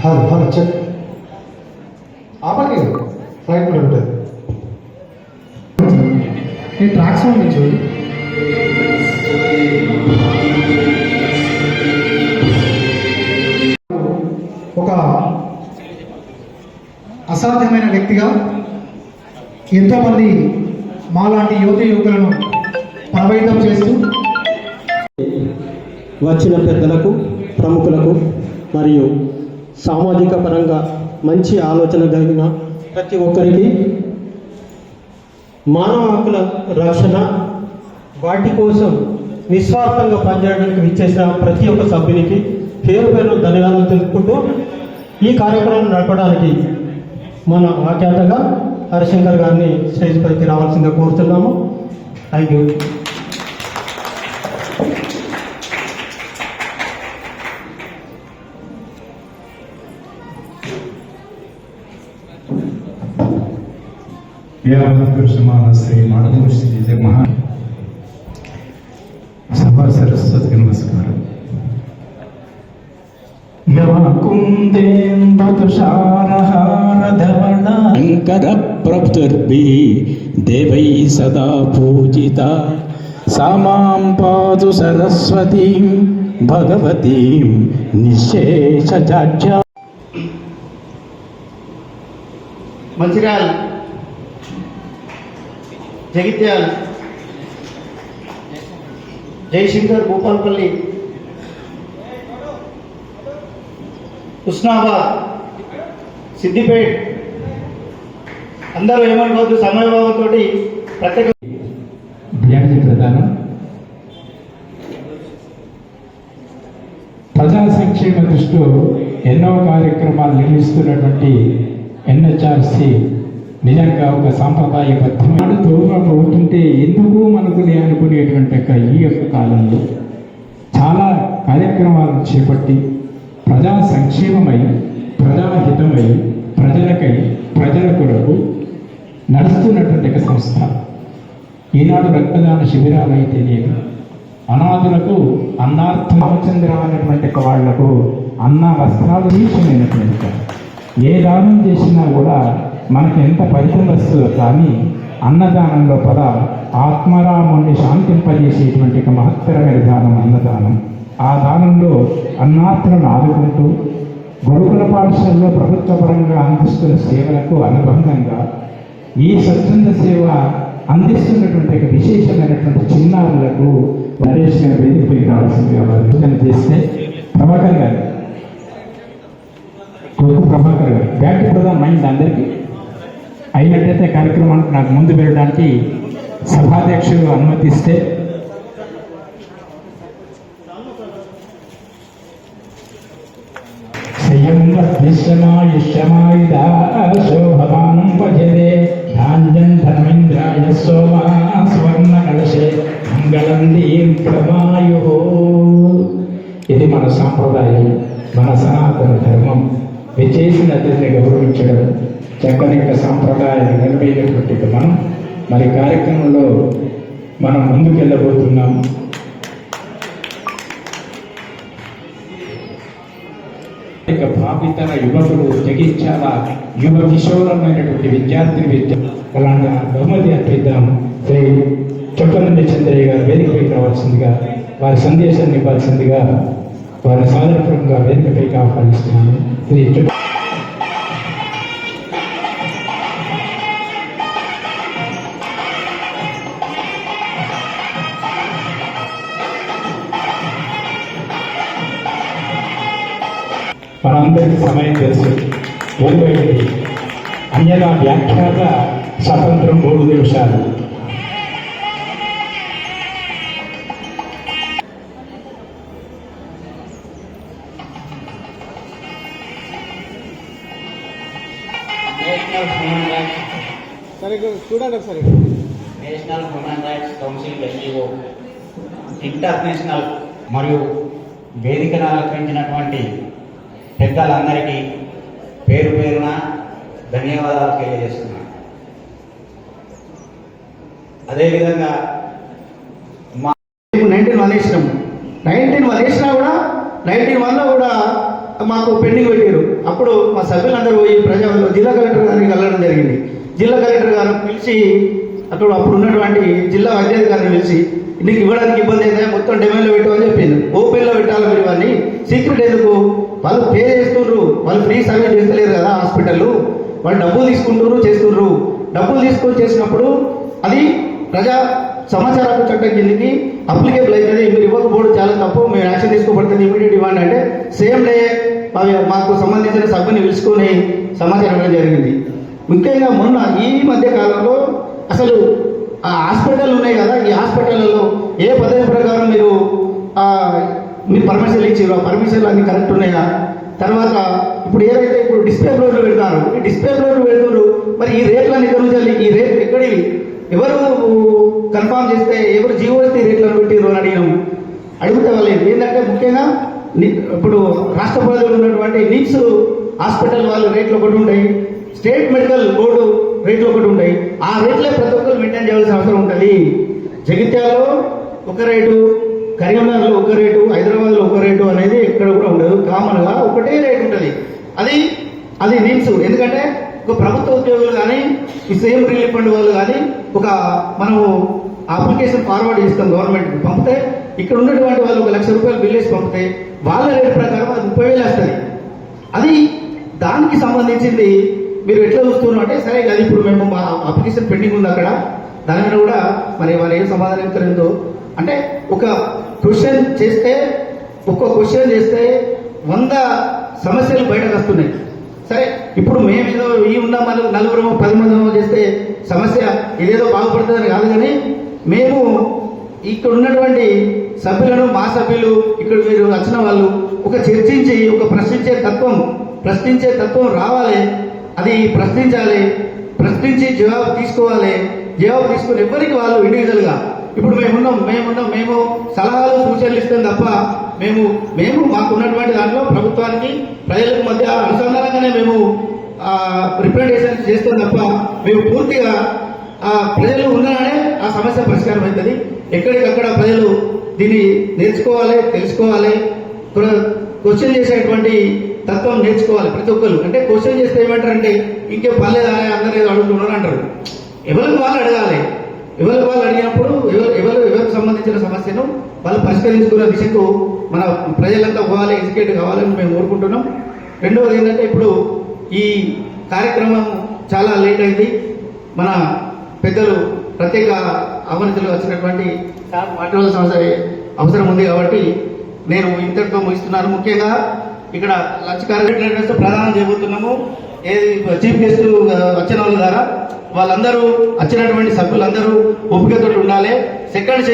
Hello check ఆపకి flight కూడా ఉంటుంది ఈ ట్రాక్స్ ఉంది చూడు. ఒక అసాధ్యమైన వ్యక్తిగా ఎంతోమంది మాలాంటి యువకులను ప్రభావితం చేస్తూ వచ్చిన పెద్దలకు, ప్రముఖులకు మరియు సామాజిక పరంగా మంచి ఆలోచన కలిగిన ప్రతి ఒక్కరికి మానవ హక్కుల రక్షణ వాటి కోసం నిస్వార్థంగా పనిచేయడానికి విచ్చేసిన ప్రతి ఒక్క సభ్యునికి పేరు పేరు ధన్యవాదాలు తెలుపుకుంటూ ఈ కార్యక్రమం నడపడానికి మన వ్యాఖ్యాతగా హరిశంకర్ గారిని స్టేజ్ పైకి రావాల్సిందిగా కోరుతున్నాము. Thank you. శ్రీ మాడమూర్తి శ్రీ మహా సభా సరస్వతికి నమస్కారం. శంకర ప్రభుర్భి దేవై సదా పూజిత సామాం పాదు సరస్వతీం భగవతీం నిశేషజాడ్య. మంచిర్యాల, జగిత్యాల, జయశంకర్, భూపాలపల్లి, హుస్నాబాద్, సిద్దిపేట అందరూ ఏమనుకోవద్దు, సమయభావంతో ప్రత్యేక బ్యాడ్జి ప్రదానం. ప్రజా సంక్షేమ దృష్టిలో ఎన్నో కార్యక్రమాలు నిర్వహిస్తున్నటువంటి ఎన్హెచ్ఆర్సి నిజంగా ఒక సాంప్రదాయబద్ధమైన దూరం అవుతుంటే ఎందుకు మనకులే అనుకునేటువంటి ఈ యొక్క కాలంలో చాలా కార్యక్రమాలను చేపట్టి ప్రజా సంక్షేమమై, ప్రజాహితమై, ప్రజలకై, ప్రజల కొరకు నడుస్తున్నటువంటి సంస్థ. ఈనాడు రక్తదాన శిబిరాలు అయితేనేమి, అనాథులకు అన్నార్థ రామచంద్ర అనేటువంటి వాళ్లకు అన్న వస్త్రాలు తీర్చినటువంటి ఏ దానం చేసినా కూడా మనకి ఎంత ఫలితం వస్తుందో కానీ అన్నదానంలో పద ఆత్మరాముణ్ణి శాంతింపజేసేటువంటి ఒక మహత్తరమైన దానం అన్నదానం. ఆ దానంలో అన్నార్థులను ఆదుకుంటూ గురుకుల పాఠశాలలో ప్రభుత్వ పరంగా అందిస్తున్న సేవలకు అనుబంధంగా ఈ స్వచ్ఛంద సేవ అందిస్తున్నటువంటి ఒక విశేషమైనటువంటి చిన్నారులకు నరేష్ గారు వేదికపై కావాల్సిందిగా సూచన చేస్తే ప్రభాకర్ గారు, కొడుకు ప్రభాకర్ గారు బ్యాక్ ప్రధాన మైండ్ అందరికీ అయినట్టయితే కార్యక్రమానికి నాకు ముందు వెళ్ళడానికి సభాధ్యక్షులు అనుమతిస్తే శోభమానం భజరే ధాన్యం ధనమింద్రాయ సోమా స్వర్ణ కలశే మంగళం దీర్ఘమాయు. ఇది మన సాంప్రదాయం, మన సనాతన ధర్మం. విచేసిన అతిథిని గౌరవించడం చక్కని యొక్క సాంప్రదాయాన్ని నిలబెట్టినటువంటి మనం మరి కార్యక్రమంలో మనం ముందుకెళ్ళబోతున్నాం. భావితర యువకులు, జగించాల యువ కిషోరమైనటువంటి విద్యార్థి అలాంటి బహుమతి అర్పిద్దాం. శ్రీ చొక్కనంది చంద్రయ్య గారు వేదికపైకి రావాల్సిందిగా, వారి సందేశాన్ని ఇవ్వాల్సిందిగా వారి సాధారణంగా వేదికపైకి ఆహ్వానిస్తున్నాను. శ్రీ మనందరికీ సమయం తెలుసు. ఓడిపోయింది అన్యదా వ్యాఖ్యాత స్వతంత్రం 3 నిమిషాలు. National human rights council NGO, international మరియు వేదికను అలంకరించినటువంటి పెద్దలందరికీ పేరు పేరున ధన్యవాదాలు తెలియజేస్తున్నాను. అదేవిధంగా మా 19 వేసినాము, 19 వేసినా కూడా 91లో కూడా మాకు పెండింగ్ పెట్టారు. అప్పుడు మా సభ్యులందరూ పోయి జిల్లా కలెక్టర్ గారిని కలవడం జరిగింది. జిల్లా కలెక్టర్ గారు పిలిచి అప్పుడు ఉన్నటువంటి జిల్లా వైద్యాధికారిని పిలిచి నీకు ఇవ్వడానికి ఇబ్బంది అయితే మొత్తం డిమాండ్లో పెట్టు అని చెప్పింది. ఓపెన్లో పెట్టాలి మీరు ఇవన్నీ, సీక్రెట్ ఎందుకు? వాళ్ళు పే చేస్తున్నారు, వాళ్ళు ఫ్రీ సర్వీస్ చేస్తలేరు కదా హాస్పిటల్, వాళ్ళు డబ్బులు తీసుకుంటున్నారు చేస్తున్నారు. డబ్బులు తీసుకొని చేసినప్పుడు అది ప్రజా సమాచార హక్కు చట్టం కిందకి అప్లికేబుల్ అవుతుంది. మీరు ఇవ్వకపోవడం చాలా తప్పు, మీరు యాక్షన్ తీసుకోబడుతుంది, ఇమీడియట్ ఇవ్వండి అంటే సేమ్ డే మాకు సంబంధించిన సభ్యుని పిలుచుకొని సమాచారం ఇవ్వడం జరిగింది. ముఖ్యంగా మొన్న ఈ మధ్య కాలంలో అసలు ఆ హాస్పిటల్ ఉన్నాయి కదా, ఈ హాస్పిటల్లో ఏ పద్ధతి ప్రకారం మీరు పర్మిషన్లు ఇచ్చారు, ఆ పర్మిషన్లు అన్ని కరెక్ట్ ఉన్నాయా? తర్వాత ఇప్పుడు ఏదైతే ఇప్పుడు డిస్ప్లే బోర్డులు పెడతారు, ఈ డిస్ప్లే బోర్డులు పెడుతున్నారు, మరి ఈ రేట్లను ఎక్కడి నుంచి, ఈ రేట్ ఎక్కడివి, ఎవరు కన్ఫామ్ చేస్తే, ఎవరు జీవో ఇస్తే ఈ రేట్లను పెట్టిరు అని అడిగితే వాళ్ళు ఏంటంటే ముఖ్యంగా ఇప్పుడు రాష్ట్ర ప్రజలు ఉన్నటువంటి నిమ్స్ హాస్పిటల్ వాళ్ళు రేట్లు ఒకటి ఉంటాయి, స్టేట్ మెడికల్ బోర్డు రేట్లు ఒకటి ఉంటాయి. ఆ రేట్లే ప్రతి ఒక్కరు మెయింటైన్ చేయాల్సిన అవసరం ఉంటుంది. జగిత్యాలలో ఒక రేటు, కరీంనగర్లో ఒక రేటు, హైదరాబాద్లో ఒక రేటు అనేది ఎక్కడ కూడా ఉండదు. కామన్గా ఒకటే రేటు ఉంటుంది. అది నిమ్స్. ఎందుకంటే ఒక ప్రభుత్వ ఉద్యోగులు కానీ ఈ సేమ్ రిలీఫ్ ఫండ్ వాళ్ళు కానీ మనము అప్లికేషన్ ఫార్వర్డ్ చేస్తాం గవర్నమెంట్కి, పంపితే ఇక్కడ ఉన్నటువంటి వాళ్ళు 1 లక్ష రూపాయలు బిల్ వేసి పంపితే వాళ్ళ రేటు ప్రకారం అది 30,000 వస్తుంది. అది దానికి సంబంధించింది మీరు ఎట్లా చూస్తున్నారు అంటే, సరే అది ఇప్పుడు మేము మా అప్లికేషన్ పెండింగ్ ఉంది అక్కడ, దాని మీద కూడా మరి వాళ్ళు ఏం సమాధానం ఇస్తారేందో అంటే ఒక్క క్వశ్చన్ చేస్తే 100 సమస్యలు బయటకు వస్తున్నాయి. సరే ఇప్పుడు మేమేదో ఉన్న మనం 4-10 మంది చేస్తే సమస్య ఇదేదో బాగుపడుతుందని కాదు, కానీ మేము ఇక్కడ ఉన్నటువంటి సభ్యులను, మా సభ్యులు, ఇక్కడ మీరు వచ్చిన వాళ్ళు చర్చించి ప్రశ్నించే తత్వం రావాలి. అది ప్రశ్నించాలి, ప్రశ్నించి జవాబు తీసుకోవాలి. జవాబు తీసుకుని ఎవరికి వాళ్ళు ఇండివిజువల్గా ఇప్పుడు మేము సలహాలు సూచనలు ఇస్తాం తప్ప మేము మాకున్నటువంటి దాంట్లో ప్రభుత్వానికి ప్రజలకు మధ్య అనుసంధానంగానే మేము రిప్రజెంటేషన్ చేస్తాం తప్ప మేము పూర్తిగా ప్రజలు ఉన్నారనే ఆ సమస్య పరిష్కారం అవుతుంది. ఎక్కడికక్కడ ప్రజలు దీన్ని నేర్చుకోవాలి, తెలుసుకోవాలి, క్వశ్చన్ చేసేటువంటి తత్వం నేర్చుకోవాలి ప్రతి ఒక్కరు. అంటే క్వశ్చన్ చేస్తే ఏమంటారంటే ఇంకేం పర్లేదా అందరూ ఏదో అడుగుతున్నారు అంటారు. ఎవరికి వాళ్ళు అడగాలి. ఎవరికి వాళ్ళు అడిగినప్పుడు ఎవరికి సంబంధించిన సమస్యను వాళ్ళు పరిష్కరించుకునే దిశకు మన ప్రజలంతా పోవాలి, ఎడ్యుకేట్ కావాలని మేము కోరుకుంటున్నాం. రెండవది ఏంటంటే ఇప్పుడు ఈ కార్యక్రమం చాలా లేట్ అయింది. మన పెద్దలు ప్రత్యేక ఆహ్వానితులు వచ్చినటువంటి మాట్లాడాల్సిన అవసరం ఉంది కాబట్టి నేను ఇంతటితో ముగిస్తున్నాను. ముఖ్యంగా ఇక్కడ లంచ్ కార్యక్రమం ప్రదానం చేయబోతున్నాము. చీఫ్ గెస్ట్ వచ్చిన వాళ్ళ ద్వారా వాళ్ళందరూ వచ్చినటువంటి సభ్యులందరూ ఓపికతో ఉండాలి. సెకండ్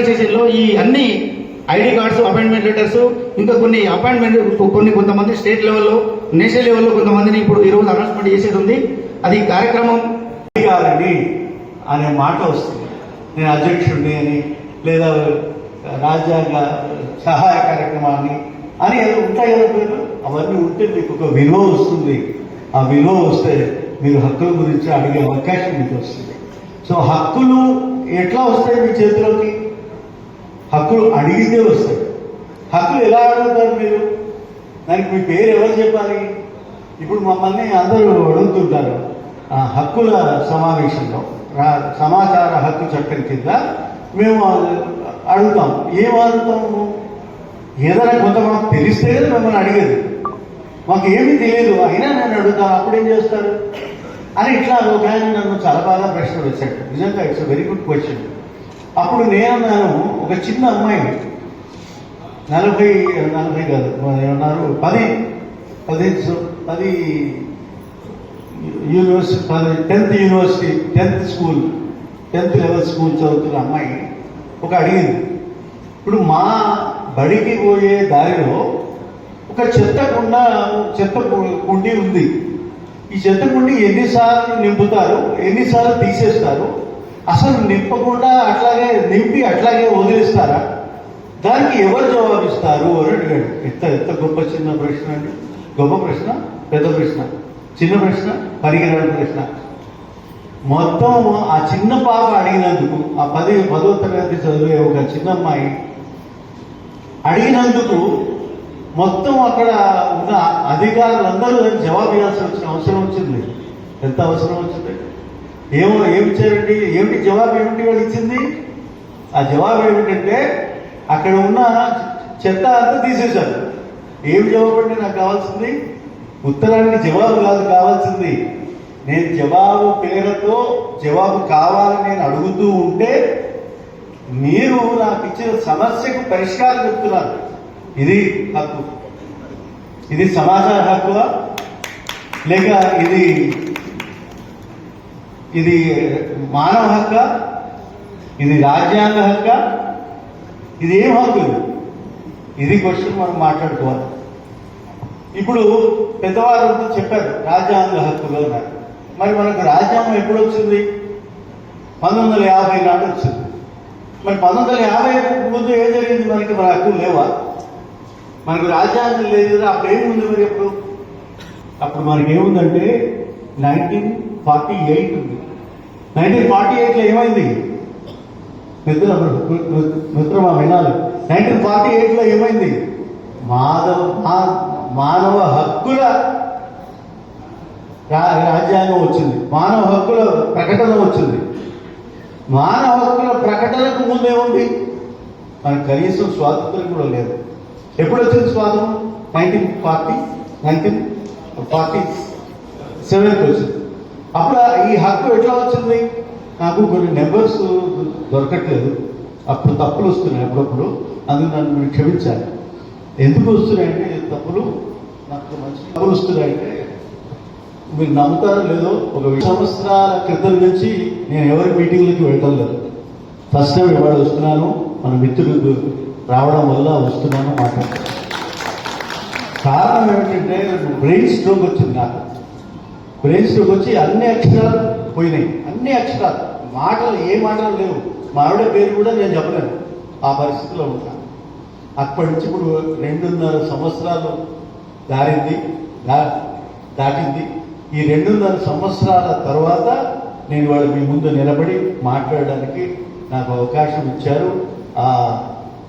సెషన్లో ఈ అన్ని ఐడి కార్డ్స్, అపాయింట్మెంట్ లెటర్స్, ఇంకా కొంతమంది స్టేట్ లెవెల్లో, నేషనల్ లెవెల్లో కొంతమందిని ఇప్పుడు ఈరోజు అనౌన్స్మెంట్ చేసేది ఉంది. అది కార్యక్రమం కాదండి అనే మాట వస్తుంది. నేను అధ్యక్షుడిని అని, లేదా రాజ్యాంగ సహాయ కార్యక్రమాన్ని అని ఏదో ఉంటాయి కదా పేరు. అవన్నీ ఉంటే మీకు ఒక విలువ వస్తుంది. ఆ విలువ వస్తే మీరు హక్కుల గురించి అడిగే అవకాశం మీకు వస్తుంది. సో హక్కులు ఎట్లా వస్తాయి మీ చేతిలోకి? హక్కులు అడిగితే వస్తాయి. హక్కులు ఎలా అడుగుతారు మీరు? దానికి మీ పేరు ఎవరు చెప్పాలి? ఇప్పుడు మమ్మల్ని అందరూ అడుగుతుంటారు హక్కుల సమావేశంలో, సమాచార హక్కు చట్టం కింద మేము అడుగుతాం. ఏం అడుగుతాము? ఏదైనా కొంత మాకు తెలిస్తే కదా మిమ్మల్ని అడిగేది. మాకు ఏమీ తెలియదు, అయినా నేను అడుగుతాను. అప్పుడేం చేస్తారు అని ఇట్లా ఒక ఆయన నన్ను చాలా బాగా ప్రశ్న వచ్చాడు. నిజంగా ఇట్స్ వెరీ గుడ్ క్వశ్చన్. అప్పుడు నేనన్నాను, ఒక చిన్న అమ్మాయి 40 కాదు ఏమన్నారు 10 యూనివర్సిటీ 10th లెవెల్ స్కూల్ చదువుతున్న అమ్మాయి అడిగింది. ఇప్పుడు మా బడికి పోయే దారిలో ఒక చెత్త కుండీ ఉంది. ఈ చెత్త కుండీ ఎన్నిసార్లు నింపుతారు, ఎన్నిసార్లు తీసేస్తారు, అసలు నింపకుండా అట్లాగే నింపి అట్లాగే వదిలేస్తారా? దానికి ఎవరు జవాబిస్తారు అని అడిగాడు. ఎంత గొప్ప చిన్న ప్రశ్న అండి. గొప్ప ప్రశ్న, పెద్ద ప్రశ్న, చిన్న ప్రశ్న, పనికిరాని ప్రశ్న. మొత్తం ఆ చిన్న పాప అడిగినందుకు, ఆ 10వ తరగతి చదివే ఒక చిన్న అమ్మాయి అడిగినందుకు మొత్తం అక్కడ అధికారులందరూ దానికి జవాబు ఇవ్వాల్సి వచ్చిన అవసరం వచ్చింది. ఎంత అవసరం వచ్చింది? ఏమి ఇచ్చారండి? ఏమిటి జవాబు? ఏమిటి వాళ్ళు ఇచ్చింది? ఆ జవాబు ఏమిటంటే అక్కడ ఉన్న చెత్త అంతా తీసేశారు. ఏమి జవాబు అంటే నాకు కావాల్సింది? ఉత్తరానికి జవాబు కాదు కావాల్సింది. నేను జవాబు పేరుతో జవాబు కావాలని నేను అడుగుతూ ఉంటే మీరు నాకు ఇచ్చిన సమస్యకు పరిష్కారం చెప్తున్నారు. ఇది హక్కు. ఇది సమాచార హక్కువా లేక ఇది మానవ హక్క? ఇది రాజ్యాంగ హక్క? ఇది ఏం హక్కు? ఇది క్వశ్చన్ మనం మాట్లాడుకోవాలి. ఇప్పుడు పెద్దవారు చెప్పారు రాజ్యాంగ హక్కులు అన్నారు. మరి మనకు రాజ్యాంగం ఎప్పుడు వచ్చింది? 1950 నాడు వచ్చింది. మరి 1950 ముందు ఏం జరిగింది? మనకి మన హక్కులు లేవా? మనకు రాజ్యాంగం లేదు కదా. అప్పుడు ఏముంది మరి? అప్పుడు మనకి ఏముందంటే 1948 ఉంది. 1948లో ఏమైంది? మిత్రమా వినాలి. 1948లో ఏమైంది? మానవ హక్కుల రాజ్యాంగం వచ్చింది. మానవ హక్కుల ప్రకటన వచ్చింది. మానవ హక్కుల ప్రకటనకు ముందేముంది? మనకు కనీసం స్వాతంత్రం కూడా లేదు. ఎప్పుడు వచ్చింది స్వాతంత్రం? 1947కి వచ్చింది. అప్పుడు ఈ హక్కు ఎట్లా వచ్చింది? నాకు కొన్ని నెంబర్స్ దొరకట్లేదు, అప్పుడు తప్పులు వస్తున్నాయి అప్పుడప్పుడు. అందుకు నన్ను మీరు క్షమించాలి. ఎందుకు వస్తున్నాయంటే తప్పులు, నాకు మంచి తప్పులు వస్తున్నాయంటే మీరు నమ్ముతారో లేదో, ఒక 20 సంవత్సరాల క్రితం నుంచి నేను ఎవరి మీటింగ్లకి వెళ్ళటం లేదు. ఫస్ట్ టైం ఇవాళ వస్తున్నాను. మన మిత్రులు రావడం వల్ల వస్తున్నాను, మాట్లాడుతున్నాను. కారణం ఏమిటంటే బ్రెయిన్ స్ట్రోక్ వచ్చింది నాకు. బ్రెయిన్ స్ట్రోక్ వచ్చి అన్ని అక్షరాలు పోయినాయి. అన్ని అక్షరాలు, మాటలు ఏ మాటలు లేవు. మా ఆవిడ పేరు కూడా నేను చెప్పలేను. ఆ పరిస్థితిలో ఉంటాను. అప్పటి నుంచి ఇప్పుడు 2.5 సంవత్సరాలు దాటింది. ఈ 2.5 సంవత్సరాల తర్వాత నేను వాళ్ళు మీ ముందు నిలబడి మాట్లాడడానికి నాకు అవకాశం ఇచ్చారు. ఆ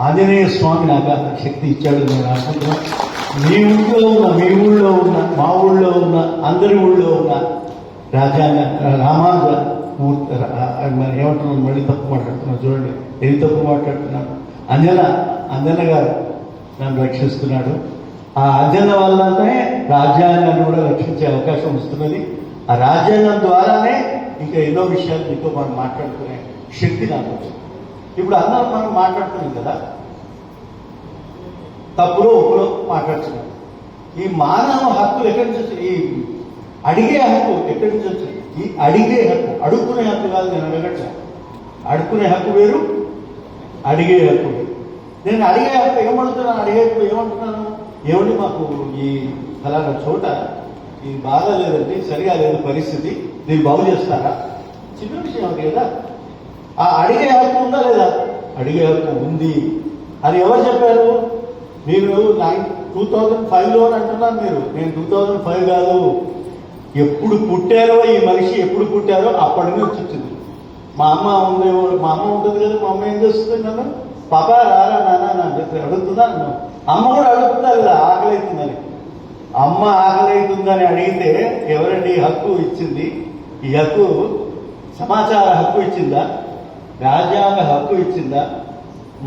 ఆంజనేయ స్వామి నాకు ఆ శక్తి ఇచ్చాడు నేను అనుకుంటున్నాను. మీ ఊళ్ళో ఉన్న, మీ ఊళ్ళో ఉన్న, మా ఊళ్ళో ఉన్న, అందరి ఊళ్ళో ఉన్న రామానుజ ఏమంటున్నాను? మళ్ళీ తప్పు మాట్లాడుతున్నాను. చూడండి ఏది తప్పు మాట్లాడుతున్నాను. అంజన గారు నన్ను రక్షిస్తున్నాడు. ఆ అంజన వల్లనే రాజ్యాంగాన్ని కూడా రక్షించే అవకాశం వస్తున్నది. ఆ రాజ్యాంగం ద్వారానే ఇంకా ఎన్నో విషయాలు మీతో మనం మాట్లాడుకునే శక్తి నాకు వచ్చింది. ఇప్పుడు అందరం మనం మాట్లాడుతున్నాం కదా, తప్పులో ఒప్పులో మాట్లాడుతున్నాం. ఈ మానవ హక్కులు ఎక్కడి నుంచి వచ్చాయి? ఈ అడిగే హక్కు ఎక్కడి నుంచి వచ్చింది? ఈ అడిగే హక్కు, అడుక్కునే హక్కు కాదు. నేను అడగట్లా. అడుక్కునే హక్కు వేరు, అడిగే హక్కు వేరు. నేను అడిగే హక్కు ఏమడుగుతున్నాను? అడిగే హక్కు ఏమంటున్నాను? ఏమండి మాకు ఈ ఫలానా చోట ఇది బాగా లేదండి, సరిగా లేదు పరిస్థితి, దీన్ని బాగు చేస్తారా? చిన్న విషయం అది కదా. ఆ అడిగే హక్కు ఉందా లేదా? అడిగే హక్కు ఉంది. అది ఎవరు చెప్పారు? మీరు 2005లో అంటున్నాను. నేను 2005 కాదు, ఎప్పుడు పుట్టారో ఈ మనిషి ఎప్పుడు పుట్టారో అప్పటి నుంచి వచ్చింది. మా అమ్మ ఉంటుంది కదా. మా అమ్మ ఏం చేస్తుంది? నన్ను పాప రారా నాన్న నా అడుగుతుందా? అమ్మ కూడా అడుగుతుందా లేదా? ఆకలి అవుతుందని. అమ్మ ఆకలి అవుతుందని అడిగితే ఎవరండి హక్కు ఇచ్చింది? ఈ హక్కు సమాచార హక్కు ఇచ్చిందా? రాజ్యాంగ హక్కు ఇచ్చిందా?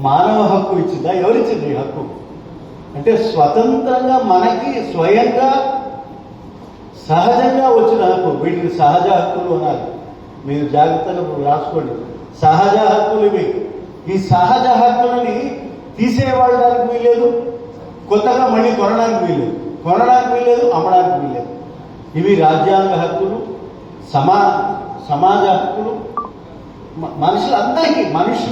మానవ హక్కు ఇచ్చిందా? ఎవరిచ్చింది ఈ హక్కు? అంటే స్వతంత్రంగా మనకి స్వయంగా సహజంగా వచ్చిన హక్కు. వీటిని సహజ హక్కులు అనాలి. మీరు జాగ్రత్తగా రాసుకోండి. సహజ హక్కులు ఇవి. ఈ సహజ హక్కులని తీసేవాళ్ళడానికి వీల్లేదు, కొత్తగా మళ్ళీ కొనడానికి వీల్లేదు, అమ్మడానికి వీల్లేదు. ఇవి రాజ్యాంగ హక్కులు, సమాజ హక్కులు. మనుషులందరికీ, మనుషులు